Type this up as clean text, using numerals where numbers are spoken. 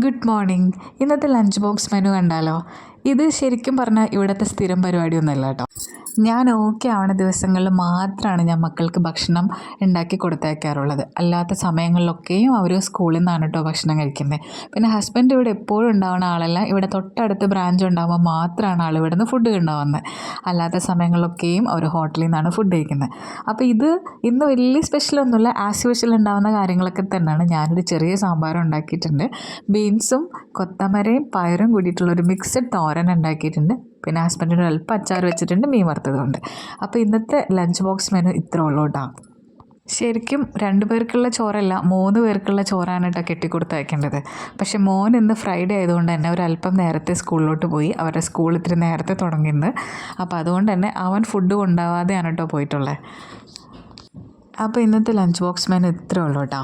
Good morning. ഇന്നത്തെ lunch box menu കണ്ടാലോ? ഇത് ശരിക്കും പറഞ്ഞാൽ ഇവിടുത്തെ സ്ഥിരം പരിപാടിയൊന്നുമല്ല കേട്ടോ. ഞാൻ ഓക്കെ ആവണ ദിവസങ്ങളിൽ മാത്രമാണ് ഞാൻ മക്കൾക്ക് ഭക്ഷണം ഉണ്ടാക്കി കൊടുത്തയക്കാറുള്ളത്. അല്ലാത്ത സമയങ്ങളിലൊക്കെയും അവർ സ്കൂളിൽ നിന്നാണ് കേട്ടോ ഭക്ഷണം കഴിക്കുന്നത്. പിന്നെ ഹസ്ബൻഡ് ഇവിടെ എപ്പോഴും ഉണ്ടാവുന്ന ആളല്ല. ഇവിടെ തൊട്ടടുത്ത് ബ്രാഞ്ച് ഉണ്ടാകുമ്പോൾ മാത്രമാണ് ആൾ ഇവിടെ നിന്ന് ഫുഡ് ഉണ്ടാവുന്നത്. അല്ലാത്ത സമയങ്ങളിലൊക്കെയും അവർ ഹോട്ടലിൽ നിന്നാണ് ഫുഡ് കഴിക്കുന്നത്. അപ്പോൾ ഇന്ന് വലിയ സ്പെഷ്യലൊന്നുമില്ല, ആസ് യൂഷ്വൽ ഉണ്ടാകുന്ന കാര്യങ്ങളൊക്കെ തന്നെയാണ്. ഞാനൊരു ചെറിയ സാമ്പാർ ഉണ്ടാക്കിയിട്ടുണ്ട്. ബീൻസും കൊത്തമരയും പയറും കൂടിയിട്ടുള്ളൊരു മിക്സഡ് തോരൻ ഉണ്ടാക്കിയിട്ടുണ്ട്. പിന്നെ ഹസ്ബൻഡിന് അല്പം അച്ചാർ വെച്ചിട്ടുണ്ട്, മീൻ വറുത്തതുകൊണ്ട്. അപ്പോൾ ഇന്നത്തെ ലഞ്ച് ബോക്സ് മെനു ഇത്രേ ഉള്ളൂ കേട്ടോ. ശരിക്കും 2 പേർക്കുള്ള ചോറല്ല, 3 പേർക്കുള്ള ചോറാണ് കേട്ടോ കെട്ടിക്കൊടുത്തയക്കേണ്ടത്. പക്ഷേ മോൻ ഇന്ന് ഫ്രൈഡേ ആയതുകൊണ്ട് തന്നെ ഒരല്പം നേരത്തെ സ്കൂളിലോട്ട് പോയി. അവരുടെ സ്കൂൾ ഇത്തിരി നേരത്തെ തുടങ്ങിയിട്ടുണ്ട്. അപ്പോൾ അതുകൊണ്ട് തന്നെ അവൻ ഫുഡ് കൊണ്ടുപോകാതെയാണ് കേട്ടോ പോയിട്ടുള്ളത്. അപ്പോൾ ഇന്നത്തെ ലഞ്ച് ബോക്സ് മെനു ഇത്രേ ഉള്ളൂ കേട്ടോ.